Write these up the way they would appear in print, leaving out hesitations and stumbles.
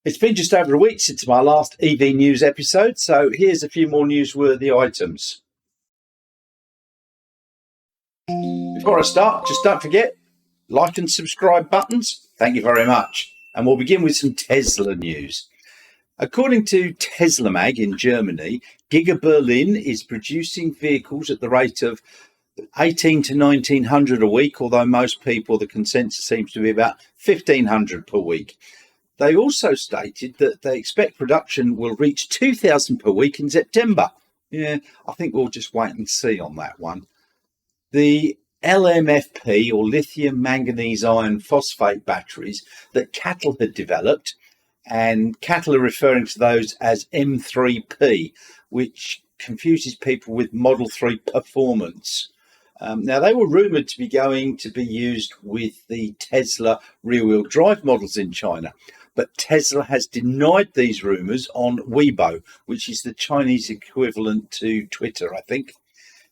It's been just over a week since my last EV News episode, so here's a few more newsworthy items. Before I start, just don't forget, like and subscribe buttons. Thank you very much. And we'll begin with some Tesla news. According to Tesla Mag in Germany, Giga Berlin is producing vehicles at the rate of 18 to 1900 a week, although most people, the consensus seems to be about 1500 per week. They also stated that they expect production will reach 2,000 per week in September. Yeah, I think we'll just wait and see on that one. The LMFP, or lithium manganese iron phosphate batteries that Cattle had developed, and Cattle are referring to those as M3P, which confuses people with Model 3 Performance. Now, they were rumoured to be going to be used with the Tesla rear-wheel drive models in China. But Tesla has denied these rumours on Weibo, which is the Chinese equivalent to Twitter, I think.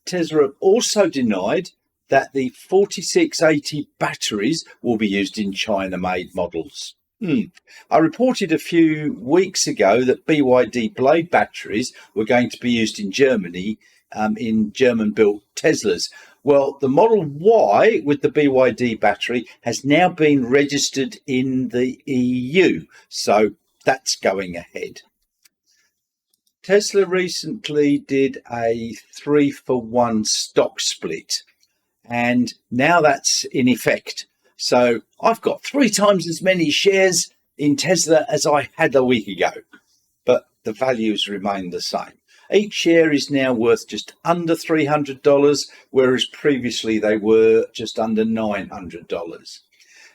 Tesla have also denied that the 4680 batteries will be used in China-made models. I reported a few weeks ago that BYD Blade batteries were going to be used in Germany, in German-built Teslas. Well, the Model Y with the BYD battery has now been registered in the EU, so that's going ahead. Tesla recently did a 3-for-1 stock split, and now that's in effect. So I've got 3 times as many shares in Tesla as I had a week ago, but the values remain the same. Each share is now worth just under $300, whereas previously they were just under $900.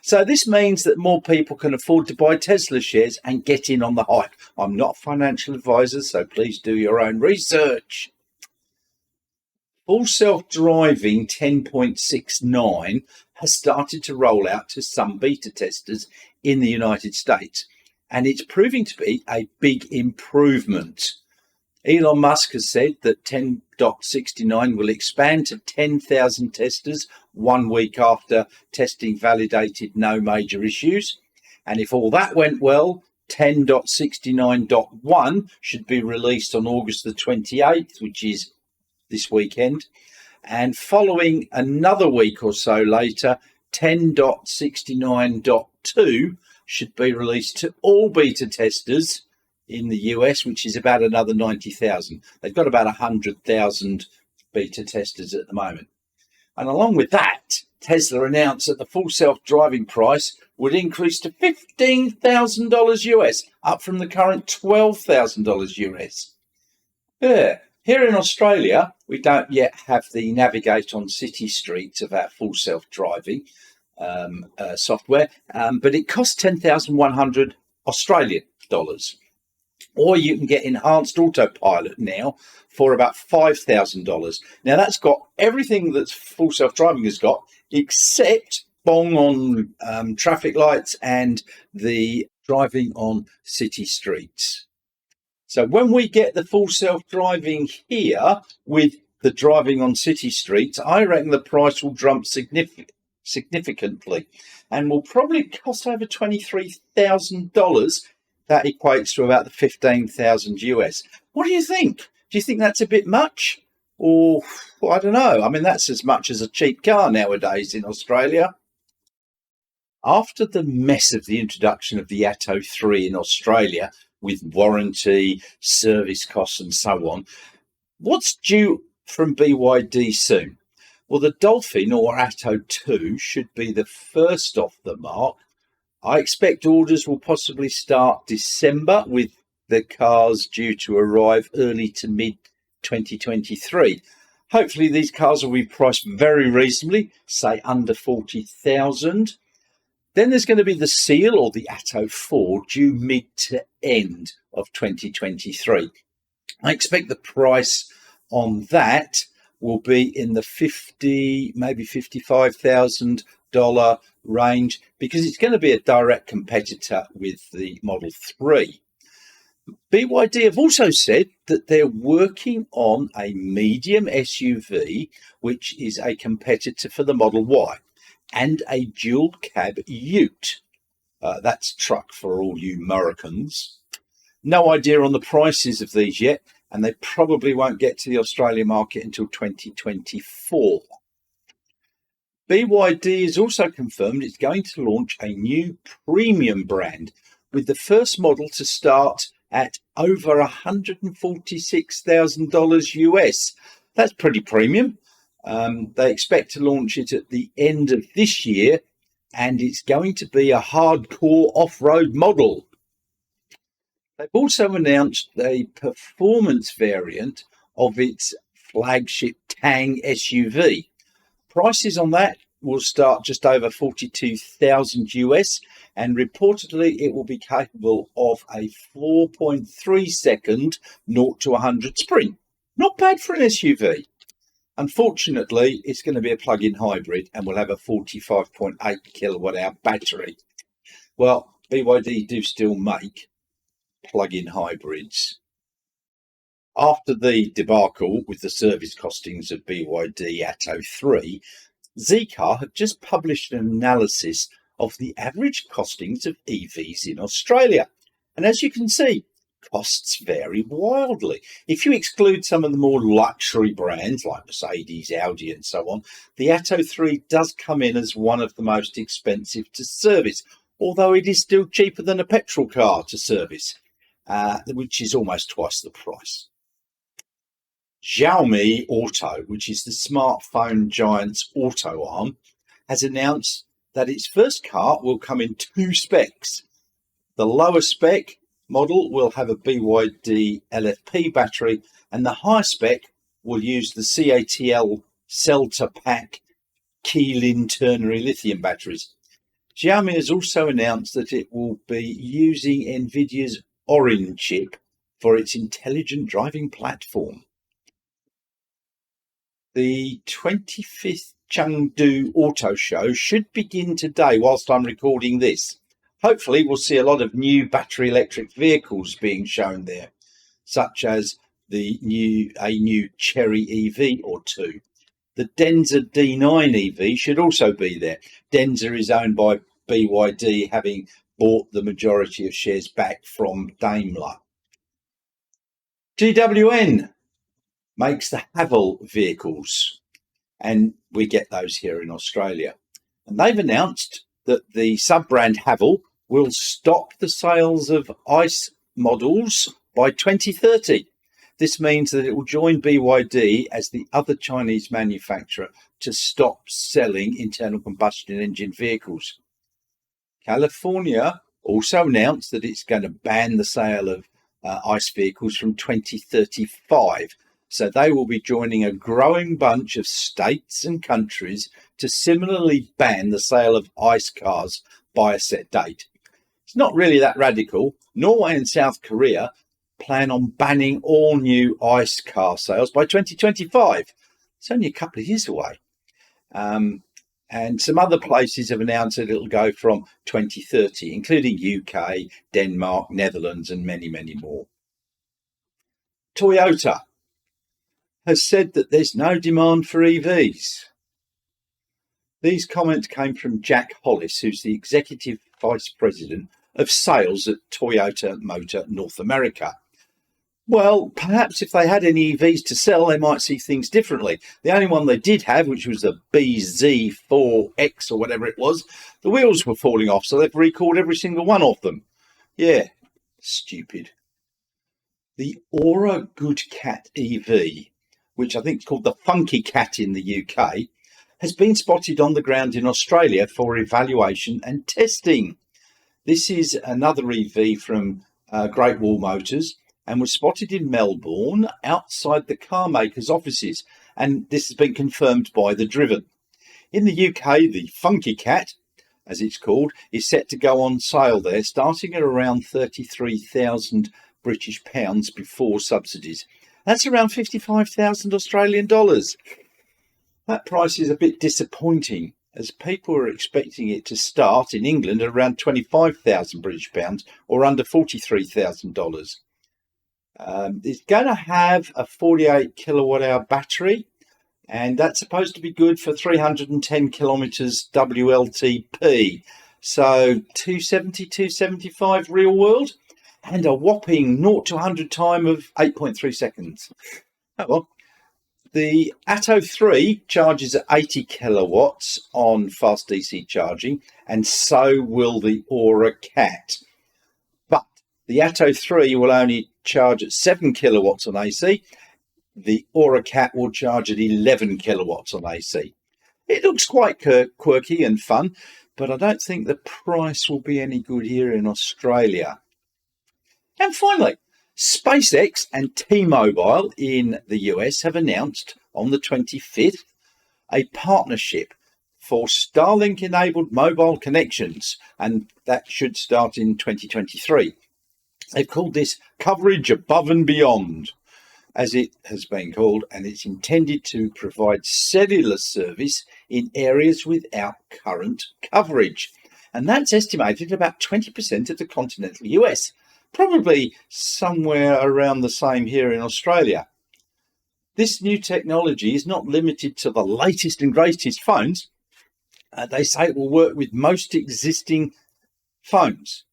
So this means that more people can afford to buy Tesla shares and get in on the hype. I'm not a financial advisor, so please do your own research. Full self-driving 10.69 has started to roll out to some beta testers in the United States, and it's proving to be a big improvement. Elon Musk has said that 10.69 will expand to 10,000 testers 1 week after testing validated no major issues. And if all that went well, 10.69.1 should be released on August the 28th, which is this weekend. And following another week or so later, 10.69.2 should be released to all beta testers in the US, which is about another 90,000. They've got about 100,000 beta testers at the moment. And along with that, Tesla announced that the full self-driving price would increase to $15,000 US, up from the current $12,000 US. Yeah. Here in Australia, we don't yet have the navigate on city streets of our full self-driving software, but it costs 10,100 Australian dollars. Or you can get enhanced autopilot now for about $5,000. Now that's got everything that full self-driving has got, except bong on traffic lights and the driving on city streets. So when we get the full self-driving here with the driving on city streets, I reckon the price will jump significantly and will probably cost over $23,000. That equates to about the 15,000 US. What do you think? Do you think that's a bit much? Or, well, I don't know. I mean, that's as much as a cheap car nowadays in Australia. After the mess of the introduction of the Atto 3 in Australia, with warranty, service costs and so on, what's due from BYD soon? Well, the Dolphin, or Atto 2, should be the first off the mark. I expect orders will possibly start December, with the cars due to arrive early to mid 2023. Hopefully these cars will be priced very reasonably, say under 40,000. Then there's going to be the Seal, or the Atto 4, due mid to end of 2023. I expect the price on that will be in the $50,000, maybe $55,000 range, because it's going to be a direct competitor with the Model 3. BYD have also said that they're working on a medium SUV, which is a competitor for the Model Y, and a dual cab ute. That's truck for all you Americans. No idea on the prices of these yet, and they probably won't get to the Australian market until 2024. BYD has also confirmed it's going to launch a new premium brand, with the first model to start at over $146,000 US. That's pretty premium. They expect to launch it at the end of this year, and it's going to be a hardcore off-road model. They've also announced a performance variant of its flagship Tang SUV. Prices on that will start just over 42,000 US, and reportedly it will be capable of a 4.3 second 0 to 100 sprint. Not bad for an SUV. Unfortunately, it's going to be a plug-in hybrid and will have a 45.8 kilowatt hour battery. Well, BYD do still make plug-in hybrids. After the debacle with the service costings of BYD Atto 3, Zcar have just published an analysis of the average costings of EVs in Australia. And as you can see, costs vary wildly. If you exclude some of the more luxury brands like Mercedes, Audi and so on, the Atto 3 does come in as one of the most expensive to service, although it is still cheaper than a petrol car to service, which is almost twice the price. Xiaomi Auto, which is the smartphone giant's auto arm, has announced that its first car will come in two specs. The lower spec model will have a BYD LFP battery, and the higher spec will use the CATL cell-to-pack Keylin ternary lithium batteries. Xiaomi has also announced that it will be using NVIDIA's Orin chip for its intelligent driving platform. The 25th Chengdu Auto Show should begin today whilst I'm recording this. Hopefully we'll see a lot of new battery electric vehicles being shown there, such as a new Chery EV or two. The Denza D9 EV should also be there. Denza is owned by BYD, having bought the majority of shares back from Daimler. GWN makes the Haval vehicles, and we get those here in Australia. And they've announced that the sub-brand Haval will stop the sales of ICE models by 2030. This means that it will join BYD as the other Chinese manufacturer to stop selling internal combustion engine vehicles. California also announced that it's going to ban the sale of ICE vehicles from 2035. So they will be joining a growing bunch of states and countries to similarly ban the sale of ICE cars by a set date. It's not really that radical. Norway and South Korea plan on banning all new ICE car sales by 2025. It's only a couple of years away. And some other places have announced that it'll go from 2030, including UK, Denmark, Netherlands, and many, many more. Toyota has said that there's no demand for EVs. These comments came from Jack Hollis, who's the Executive Vice President of Sales at Toyota Motor North America. Well, perhaps if they had any EVs to sell, they might see things differently. The only one they did have, which was the BZ4X or whatever it was, the wheels were falling off, so they've recalled every single one of them. Yeah, stupid. The Ora Cat EV, which I think is called the Funky Cat in the UK, has been spotted on the ground in Australia for evaluation and testing. This is another EV from Great Wall Motors, and was spotted in Melbourne outside the car maker's offices, and this has been confirmed by The Driven. In the UK, the Funky Cat, as it's called, is set to go on sale there, starting at around 33,000 British pounds before subsidies. That's around 55,000 Australian dollars. That price is a bit disappointing, as people are expecting it to start in England at around 25,000 British pounds or under $43,000. It's going to have a 48 kilowatt hour battery, and that's supposed to be good for 310 kilometers WLTP. So 270, 275 real world, and a whopping 0 to 100 time of 8.3 seconds. Oh well. The Atto 3 charges at 80 kilowatts on fast DC charging, and so will the Ora Cat. But the Atto 3 will only charge at 7 kilowatts on AC. The Ora Cat will charge at 11 kilowatts on AC. It looks quite quirky and fun, but I don't think the price will be any good here in Australia. And finally, SpaceX and T-Mobile in the US have announced on the 25th a partnership for Starlink-enabled mobile connections, and that should start in 2023. They've called this Coverage Above and Beyond, as it has been called, and it's intended to provide cellular service in areas without current coverage. And that's estimated at about 20% of the continental US, probably somewhere around the same here in Australia. This new technology is not limited to the latest and greatest phones. They say it will work with most existing phones.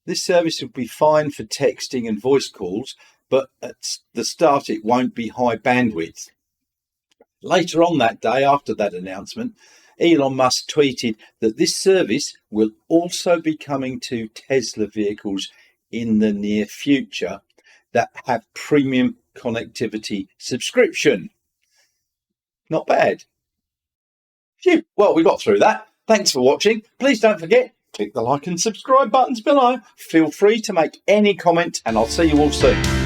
This service will be fine for texting and voice calls, but at the start it won't be high bandwidth. Later on that day, after that announcement, Elon Musk tweeted that this service will also be coming to Tesla vehicles in the near future that have premium connectivity subscription. Not bad. Phew. Well, we got through that. Thanks for watching. Please don't forget, click the like and subscribe buttons below. Feel free to make any comment, and I'll see you all soon.